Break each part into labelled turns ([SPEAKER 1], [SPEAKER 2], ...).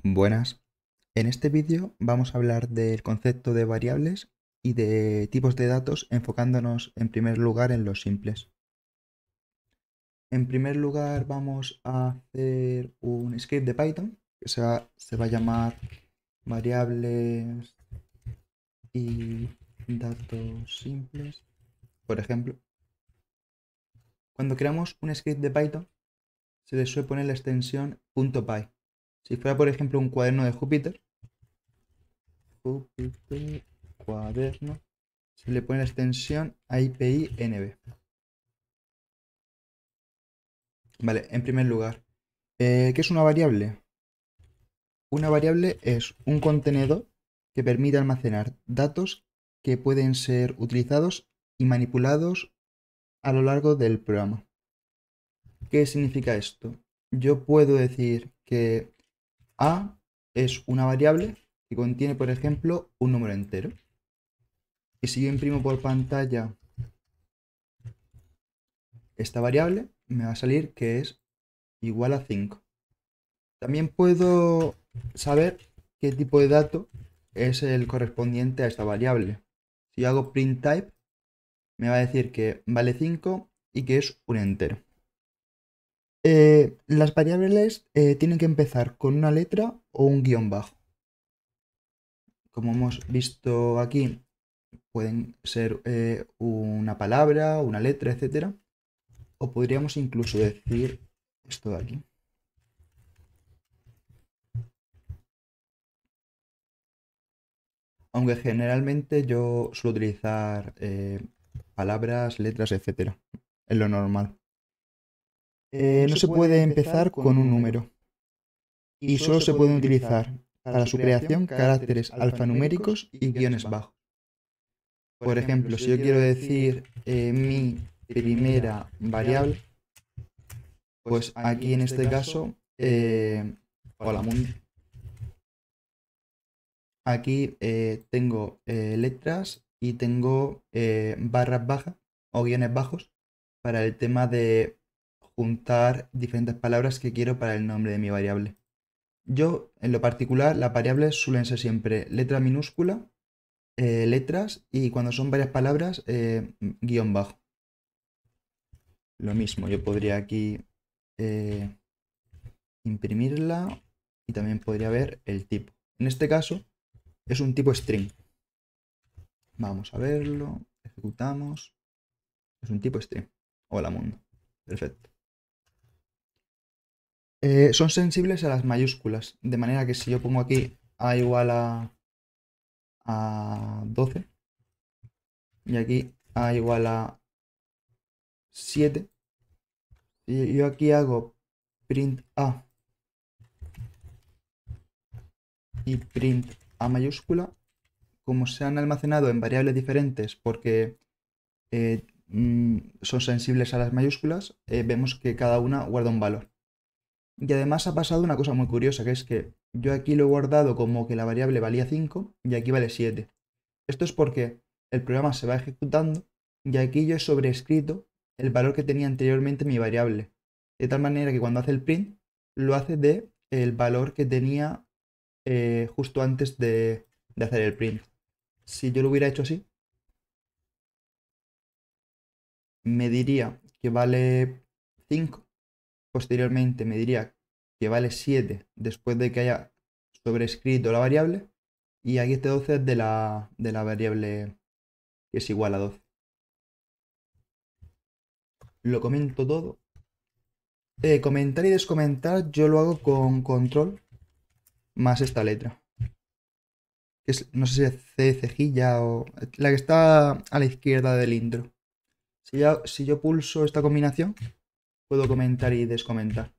[SPEAKER 1] Buenas. En este vídeo vamos a hablar del concepto de variables y de tipos de datos enfocándonos en primer lugar en los simples. En primer lugar vamos a hacer un script de Python que se va a llamar variables y datos simples. Por ejemplo, cuando creamos un script de Python se le suele poner la extensión .py. Si fuera por ejemplo un cuaderno de Jupyter, cuaderno, se le pone la extensión API-NB. Vale, en primer lugar, ¿qué es una variable? Una variable es un contenedor que permite almacenar datos que pueden ser utilizados y manipulados a lo largo del programa. ¿Qué significa esto? Yo puedo decir que A es una variable que contiene, por ejemplo, un número entero. Y si yo imprimo por pantalla esta variable, me va a salir que es igual a 5. También puedo saber qué tipo de dato es el correspondiente a esta variable. Si yo hago print type, me va a decir que vale 5 y que es un entero. Las variables tienen que empezar con una letra o un guión bajo. Como hemos visto aquí, pueden ser una palabra, una letra, etcétera. O podríamos incluso decir esto de aquí. Aunque generalmente yo suelo utilizar palabras, letras, etcétera. Es lo normal.
[SPEAKER 2] No
[SPEAKER 1] No
[SPEAKER 2] se
[SPEAKER 1] se
[SPEAKER 2] puede
[SPEAKER 1] puede
[SPEAKER 2] empezar
[SPEAKER 1] empezar
[SPEAKER 2] con un
[SPEAKER 1] con un
[SPEAKER 2] número
[SPEAKER 1] número
[SPEAKER 2] y
[SPEAKER 1] y
[SPEAKER 2] solo
[SPEAKER 1] solo
[SPEAKER 2] se
[SPEAKER 1] se
[SPEAKER 2] pueden
[SPEAKER 1] pueden
[SPEAKER 2] utilizar
[SPEAKER 1] utilizar
[SPEAKER 2] para
[SPEAKER 1] para
[SPEAKER 2] su
[SPEAKER 1] su
[SPEAKER 2] creación
[SPEAKER 1] creación
[SPEAKER 2] caracteres
[SPEAKER 1] caracteres
[SPEAKER 2] alfanuméricos
[SPEAKER 1] alfanuméricos
[SPEAKER 2] y
[SPEAKER 1] y
[SPEAKER 2] guiones
[SPEAKER 1] guiones
[SPEAKER 2] bajos.
[SPEAKER 1] bajos.
[SPEAKER 2] Por
[SPEAKER 1] Por
[SPEAKER 2] ejemplo,
[SPEAKER 1] ejemplo,
[SPEAKER 2] si
[SPEAKER 1] si
[SPEAKER 2] yo
[SPEAKER 1] yo
[SPEAKER 2] quiero
[SPEAKER 1] quiero
[SPEAKER 2] decir
[SPEAKER 1] decir
[SPEAKER 2] mi
[SPEAKER 1] mi
[SPEAKER 2] primera
[SPEAKER 1] primera
[SPEAKER 2] variable,
[SPEAKER 1] variable,
[SPEAKER 2] pues
[SPEAKER 1] pues
[SPEAKER 2] aquí
[SPEAKER 1] aquí
[SPEAKER 2] en
[SPEAKER 1] en
[SPEAKER 2] este
[SPEAKER 1] este
[SPEAKER 2] caso,
[SPEAKER 1] caso,
[SPEAKER 2] hola
[SPEAKER 1] hola
[SPEAKER 2] mundo.
[SPEAKER 1] mundo. Aquí tengo letras y tengo barras bajas o guiones bajos para el tema de juntar diferentes palabras que quiero para el nombre de mi variable. Yo, en lo particular, las variables suelen ser siempre letra minúscula, letras y cuando son varias palabras, guión bajo. Lo mismo, yo podría aquí eh, imprimirla y también podría ver el tipo. En este caso, es un tipo string. Vamos a verlo, ejecutamos. Es un tipo string. Hola mundo. Perfecto. Son sensibles a las mayúsculas, de manera que si yo pongo aquí A igual a 12 y aquí A igual a 7, y yo aquí hago print A y print A mayúscula, como se han almacenado en variables diferentes porque son sensibles a las mayúsculas, vemos que cada una guarda un valor. Y además ha pasado una cosa muy curiosa, que es que yo aquí lo he guardado como que la variable valía 5 y aquí vale 7. Esto es porque el programa se va ejecutando y aquí yo he sobrescrito el valor que tenía anteriormente mi variable. De tal manera que cuando hace el print, lo hace de el valor que tenía justo antes de hacer el print. Si yo lo hubiera hecho así, me diría que vale 5. Posteriormente me diría que vale 7 después de que haya sobrescrito la variable. Y aquí este 12 es de la variable que es igual a 12. Lo comento todo. Comentar y descomentar yo lo hago con control más esta letra. No sé si es C, cejilla o la que está a la izquierda del intro. Si yo pulso esta combinación, puedo comentar y descomentar.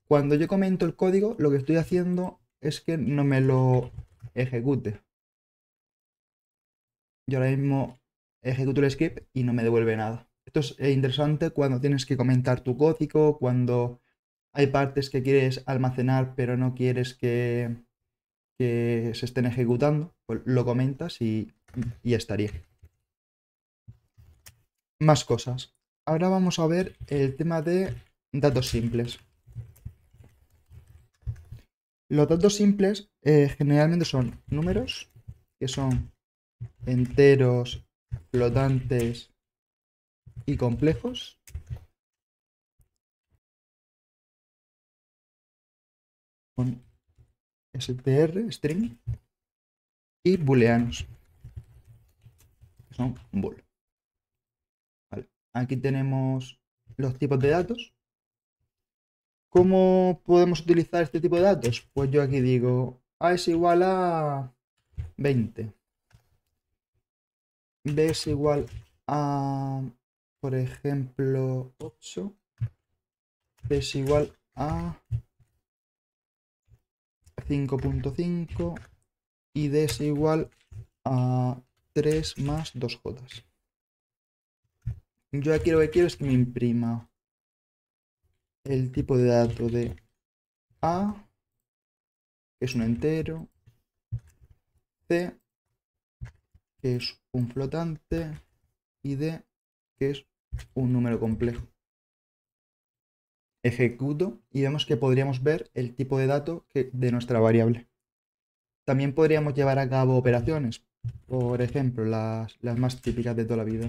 [SPEAKER 1] Cuando yo comento el código, lo que estoy haciendo es que no me lo ejecute. Yo ahora mismo ejecuto el script y no me devuelve nada. Esto es interesante cuando tienes que comentar tu código, cuando hay partes que quieres almacenar pero no quieres que se estén ejecutando, pues lo comentas y ya estaría. Más cosas. Ahora vamos a ver el tema de datos simples. Los datos simples generalmente son números, que son enteros, flotantes y complejos. Con str, string, y booleanos, que son bool. Vale. Aquí tenemos los tipos de datos. ¿Cómo podemos utilizar este tipo de datos? Pues yo aquí digo A es igual a 20. B es igual a, por ejemplo, 8. C es igual a 5.5 y D es igual a 3 más 2J. Yo aquí lo que quiero es que me imprima el tipo de dato de A, que es un entero, C, que es un flotante, y D, que es un número complejo. Ejecuto y vemos que podríamos ver el tipo de dato de nuestra variable. También podríamos llevar a cabo operaciones, por ejemplo, las más típicas de toda la vida.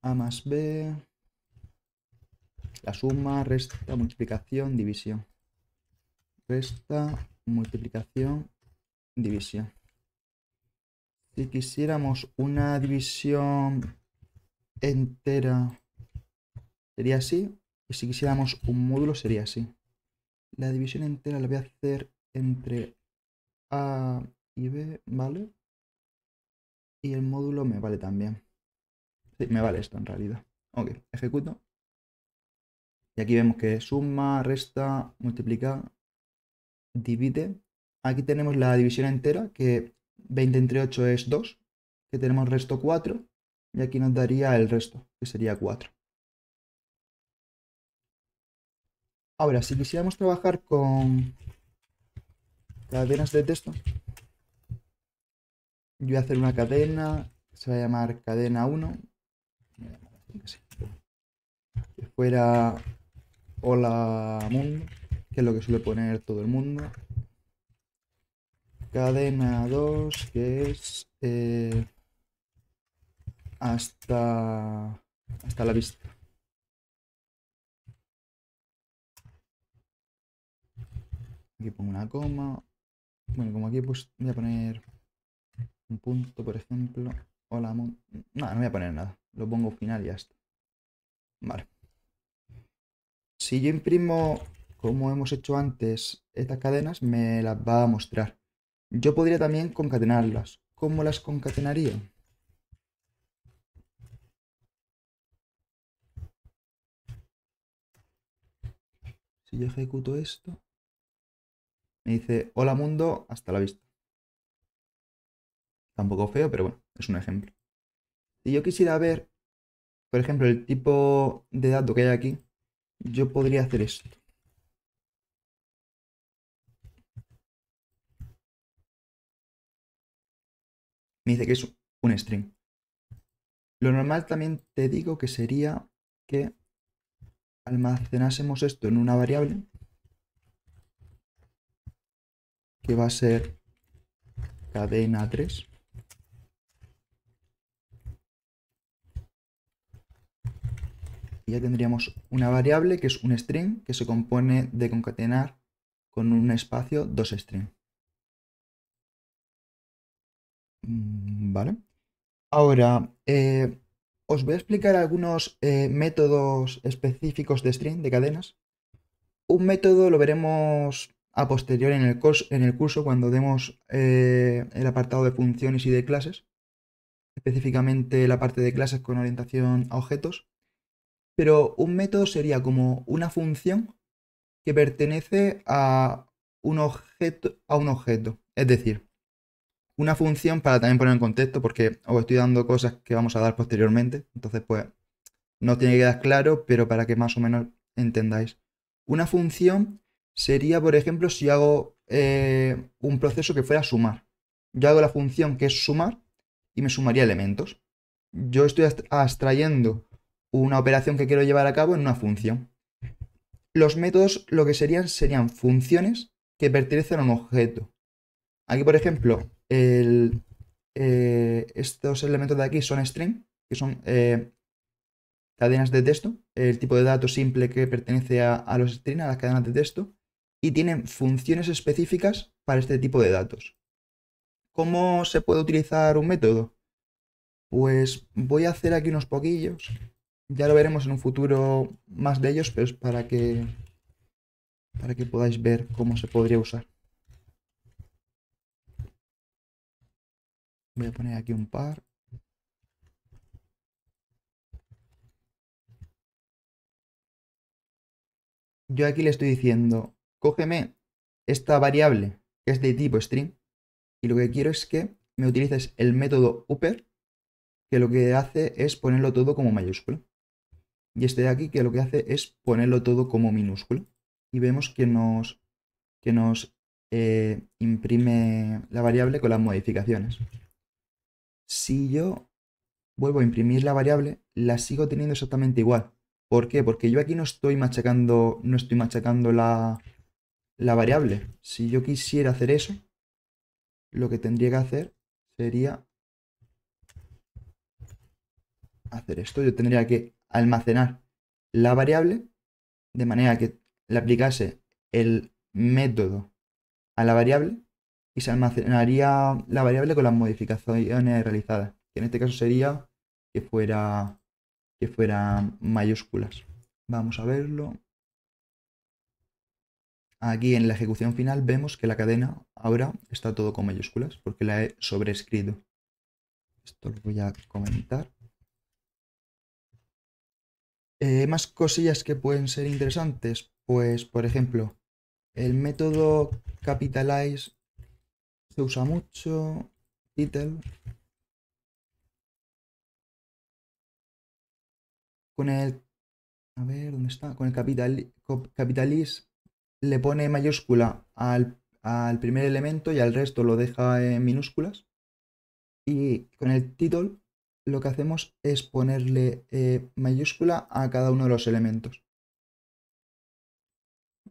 [SPEAKER 1] A más B, la suma, resta, multiplicación, división. Resta, multiplicación, división. Si quisiéramos una división entera, sería así. Y si quisiéramos un módulo, sería así. La división entera la voy a hacer entre A y B, ¿vale? Y el módulo me vale también. Sí, me vale esto en realidad. Ok, ejecuto. Y aquí vemos que suma, resta, multiplica, divide. Aquí tenemos la división entera, que 20 entre 8 es 2, que tenemos resto 4, y aquí nos daría el resto, que sería 4. Ahora, si quisiéramos trabajar con cadenas de texto, yo voy a hacer una cadena, se va a llamar cadena 1, que fuera hola mundo, que es lo que suele poner todo el mundo. Cadena 2, que es hasta la vista. Aquí pongo una coma. Bueno, como aquí pues voy a poner un punto, por ejemplo. Hola, no, no voy a poner nada. Lo pongo final y ya está. Vale. Si yo imprimo, como hemos hecho antes, estas cadenas, me las va a mostrar. Yo podría también concatenarlas. ¿Cómo las concatenaría? Si yo ejecuto esto, me dice, hola mundo, hasta la vista. Tampoco feo, pero bueno, es un ejemplo. Si yo quisiera ver, por ejemplo, el tipo de dato que hay aquí, yo podría hacer esto. Me dice que es un string. Lo normal también te digo que sería que almacenásemos esto en una variable que va a ser cadena 3. Y ya tendríamos una variable que es un string que se compone de concatenar con un espacio dos strings. Vale. Ahora, os voy a explicar algunos métodos específicos de string, de cadenas. Un método lo veremos a posteriori en el curso cuando demos el apartado de funciones y de clases, específicamente la parte de clases con orientación a objetos. Pero un método sería como una función que pertenece a un objeto. Es decir, una función para también poner en contexto, porque os estoy dando cosas que vamos a dar posteriormente. Entonces, pues, no tiene que quedar claro, pero para que más o menos entendáis. Una función sería, por ejemplo, si hago un proceso que fuera sumar. Yo hago la función que es sumar y me sumaría elementos. Yo estoy abstrayendo una operación que quiero llevar a cabo en una función. Los métodos lo que serían funciones que pertenecen a un objeto. Aquí, por ejemplo, estos elementos de aquí son string, que son cadenas de texto, el tipo de dato simple que pertenece a los string, a las cadenas de texto, y tienen funciones específicas para este tipo de datos. ¿Cómo se puede utilizar un método? Pues voy a hacer aquí unos poquillos. Ya lo veremos en un futuro más de ellos, pero es para que podáis ver cómo se podría usar. Voy a poner aquí un par. Yo aquí le estoy diciendo, cógeme esta variable que es de tipo string y lo que quiero es que me utilices el método upper, que lo que hace es ponerlo todo como mayúscula. Y este de aquí que lo que hace es ponerlo todo como minúscula. Y vemos que nos imprime la variable con las modificaciones. Si yo vuelvo a imprimir la variable, la sigo teniendo exactamente igual. ¿Por qué? Porque yo aquí no estoy machacando la variable. Si yo quisiera hacer eso, lo que tendría que hacer sería hacer esto. Yo tendría que almacenar la variable de manera que le aplicase el método a la variable y se almacenaría la variable con las modificaciones realizadas. Que en este caso sería que fuera mayúsculas. Vamos a verlo. Aquí en la ejecución final vemos que la cadena ahora está todo con mayúsculas porque la he sobrescrito. Esto lo voy a comentar. Más cosillas que pueden ser interesantes. Pues, por ejemplo, el método capitalize se usa mucho. Title. Con el. A ver, ¿dónde está? Con el capitalize le pone mayúscula al primer elemento y al resto lo deja en minúsculas. Y con el title lo que hacemos es ponerle mayúscula a cada uno de los elementos.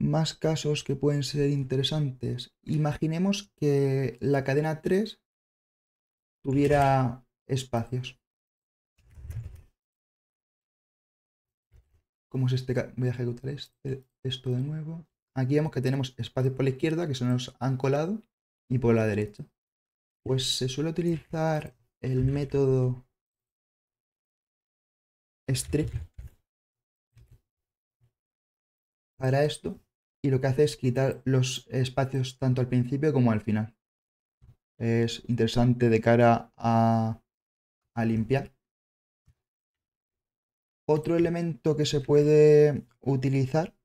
[SPEAKER 1] Más casos que pueden ser interesantes. Imaginemos que la cadena 3 tuviera espacios. ¿Cómo es este? Voy a ejecutar esto de nuevo. Aquí vemos que tenemos espacios por la izquierda que se nos han colado y por la derecha. Pues se suele utilizar el método strip para esto y lo que hace es quitar los espacios tanto al principio como al final. Es interesante de cara a limpiar. Otro elemento que se puede utilizar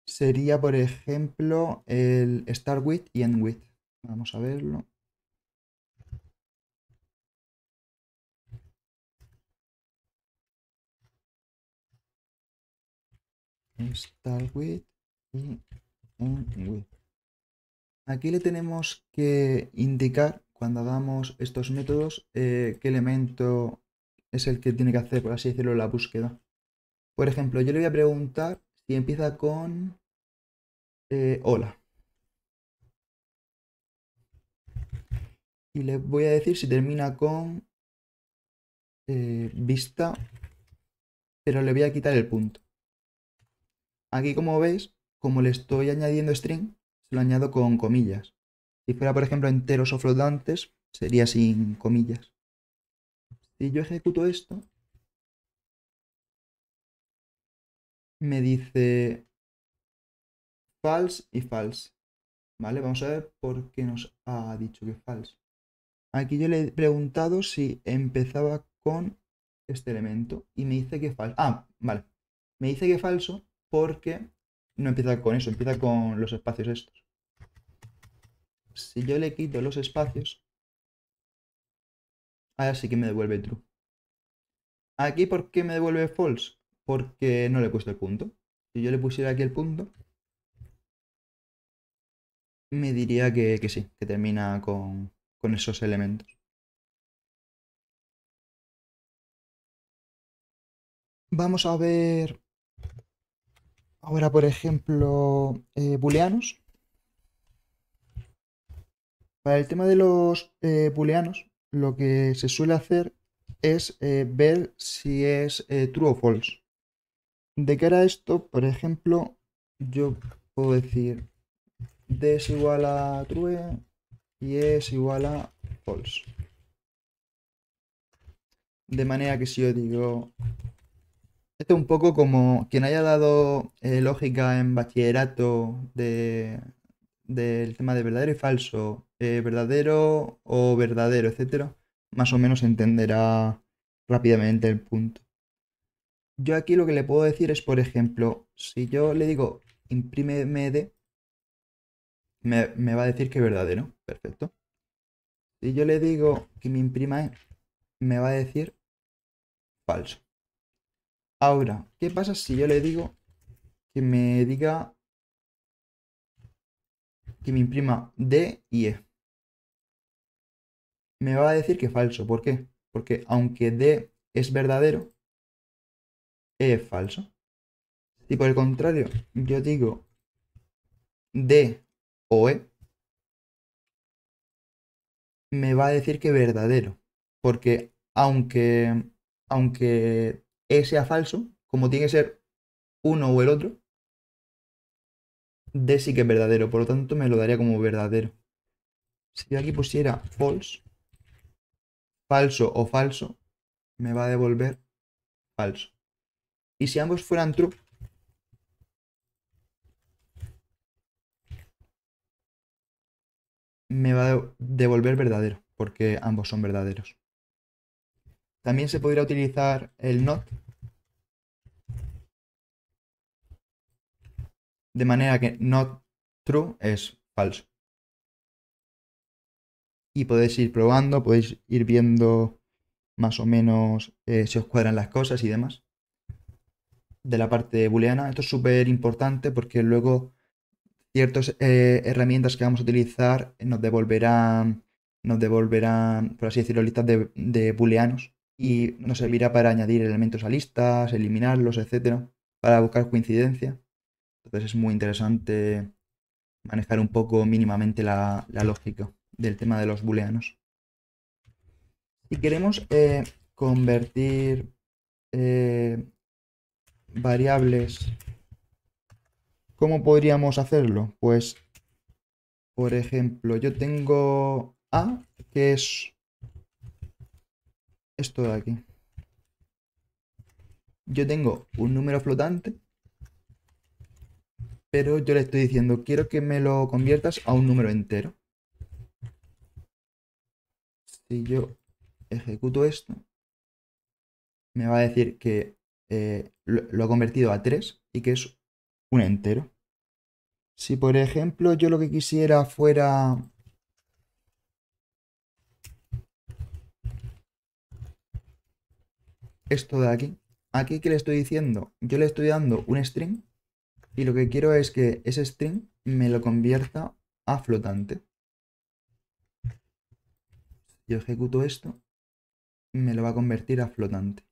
[SPEAKER 1] sería, por ejemplo, el start with y end with. Vamos a verlo. Start with y end with. Aquí le tenemos que indicar cuando hagamos estos métodos qué elemento es el que tiene que hacer, por así decirlo, la búsqueda. Por ejemplo, yo le voy a preguntar si empieza con hola. Y le voy a decir si termina con vista, pero le voy a quitar el punto. Aquí, como veis, como le estoy añadiendo string, se lo añado con comillas. Si fuera, por ejemplo, enteros o flotantes, sería sin comillas. Si yo ejecuto esto, me dice false y false. ¿Vale? Vamos a ver por qué nos ha dicho que false. Aquí yo le he preguntado si empezaba con este elemento y me dice que falso. Ah, vale. Me dice que falso porque no empieza con eso, empieza con los espacios estos. Si yo le quito los espacios, ahora sí que me devuelve true. Aquí, ¿por qué me devuelve false? Porque no le he puesto el punto. Si yo le pusiera aquí el punto, me diría que sí, que termina con esos elementos. Vamos a ver ahora, por ejemplo, booleanos. Para el tema de los booleanos, lo que se suele hacer es ver si es true o false. De cara a esto, por ejemplo, yo puedo decir D es igual a true y E es igual a false. De manera que si yo digo, esto es un poco como quien haya dado lógica en bachillerato del tema de verdadero y falso, verdadero o verdadero, etcétera, más o menos entenderá rápidamente el punto. Yo aquí lo que le puedo decir es, por ejemplo, si yo le digo imprímeme D, me va a decir que es verdadero. Perfecto. Si yo le digo que me imprima E, me va a decir falso. Ahora, ¿qué pasa si yo le digo que me diga que me imprima D y E? Me va a decir que falso. ¿Por qué? Porque aunque D es verdadero, E es falso. Si por el contrario yo digo D o E, me va a decir que verdadero. Porque aunque E sea falso, como tiene que ser uno o el otro, D sí que es verdadero. Por lo tanto, me lo daría como verdadero. Si yo aquí pusiera false, falso o falso, me va a devolver falso. Y si ambos fueran true, me va a devolver verdadero, porque ambos son verdaderos. También se podría utilizar el not, de manera que not true es falso. Y podéis ir probando, podéis ir viendo más o menos si os cuadran las cosas y demás. De la parte booleana, esto es súper importante porque luego ciertas herramientas que vamos a utilizar nos devolverán, por así decirlo, listas de booleanos y nos servirá para añadir elementos a listas, eliminarlos, etcétera, para buscar coincidencia. Entonces es muy interesante manejar un poco mínimamente la lógica del tema de los booleanos. Si queremos convertir eh, variables, ¿cómo podríamos hacerlo? Pues, por ejemplo, yo tengo A, que es esto de aquí. Yo tengo un número flotante, pero yo le estoy diciendo, quiero que me lo conviertas a un número entero. Si yo ejecuto esto, me va a decir que lo ha convertido a 3 y que es un entero. Si por ejemplo yo lo que quisiera fuera esto de aquí, aquí que le estoy diciendo, yo le estoy dando un string y lo que quiero es que ese string me lo convierta a flotante. Yo ejecuto esto, me lo va a convertir a flotante.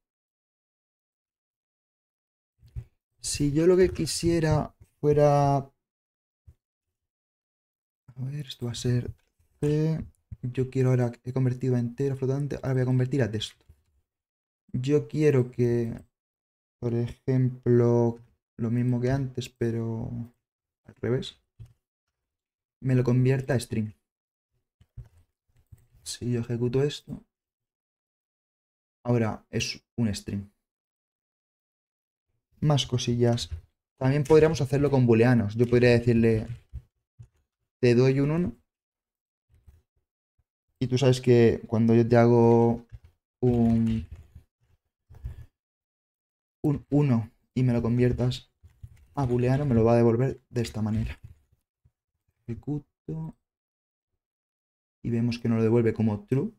[SPEAKER 1] Si yo lo que quisiera fuera... A ver, esto va a ser C. Yo quiero ahora, he convertido a entero a flotante, ahora voy a convertir a texto. Yo quiero que, por ejemplo, lo mismo que antes, pero al revés, me lo convierta a string. Si yo ejecuto esto, ahora es un string. Más cosillas. También podríamos hacerlo con booleanos. Yo podría decirle, te doy un 1 y tú sabes que cuando yo te hago un, un 1 y me lo conviertas a booleano, me lo va a devolver de esta manera. Ejecuto y vemos que nos lo devuelve como true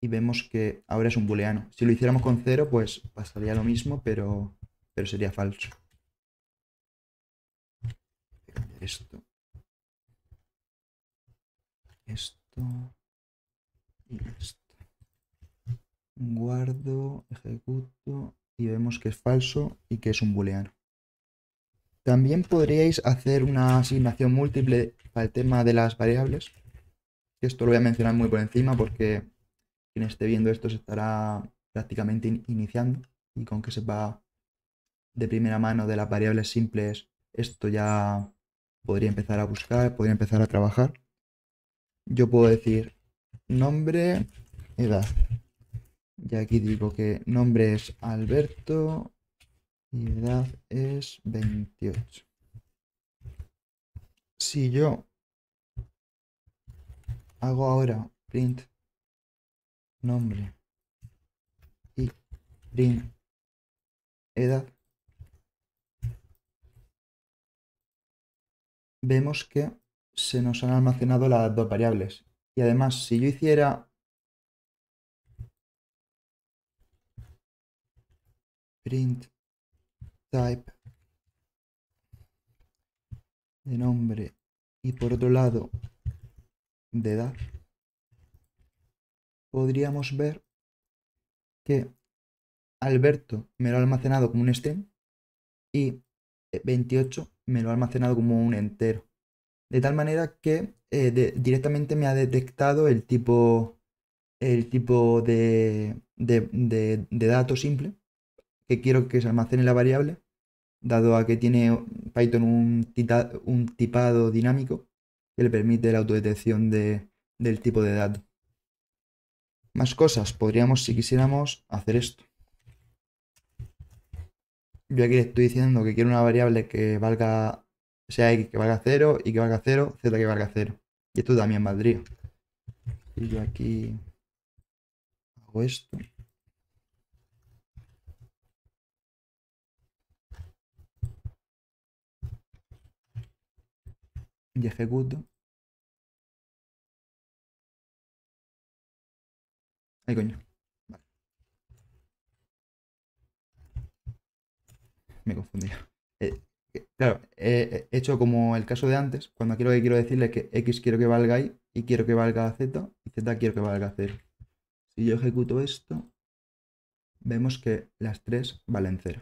[SPEAKER 1] y vemos que ahora es un booleano. Si lo hiciéramos con 0, pues pasaría lo mismo, pero sería falso. Esto, esto y esto. Guardo, ejecuto y vemos que es falso y que es un booleano. También podríais hacer una asignación múltiple para el tema de las variables. que esto lo voy a mencionar muy por encima porque quien esté viendo esto se estará prácticamente iniciando y con que sepa de primera mano de las variables simples, esto ya podría empezar a buscar, podría empezar a trabajar. Yo puedo decir nombre, edad. Y aquí digo que nombre es Alberto y edad es 28. Si yo hago ahora print nombre y print edad, vemos que se nos han almacenado las dos variables. Y además, si yo hiciera print type de nombre y por otro lado de edad, podríamos ver que Alberto me lo ha almacenado como un string y 28 me lo ha almacenado como un entero. De tal manera que directamente me ha detectado el tipo de dato simple que quiero que se almacene la variable, dado a que tiene Python un tipado dinámico que le permite la autodetección del tipo de dato. Más cosas, podríamos, si quisiéramos, hacer esto. Yo aquí le estoy diciendo que quiero una variable que valga, sea x que valga 0, y que valga 0, z que valga 0. Y esto también valdría. Y yo aquí hago esto. Y ejecuto. Ay, coño. Vale, me confundí. Claro, he hecho como el caso de antes, cuando aquí lo que quiero decirle es que x quiero que valga y quiero que valga z, y z quiero que valga 0. Si yo ejecuto esto, vemos que las tres valen 0.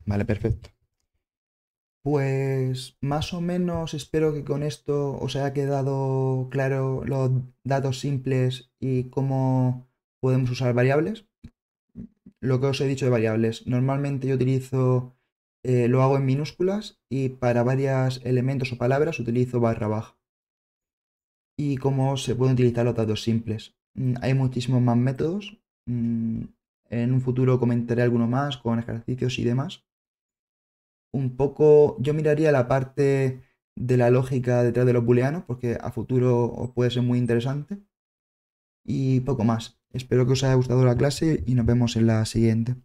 [SPEAKER 1] Vale, perfecto. Pues más o menos espero que con esto os haya quedado claro los datos simples y cómo podemos usar variables. Lo que os he dicho de variables, normalmente yo utilizo, lo hago en minúsculas y para varios elementos o palabras utilizo barra baja. Y cómo se pueden utilizar los datos simples. Hay muchísimos más métodos. En un futuro comentaré alguno más con ejercicios y demás. Un poco, yo miraría la parte de la lógica detrás de los booleanos, porque a futuro os puede ser muy interesante. Y poco más. Espero que os haya gustado la clase y nos vemos en la siguiente.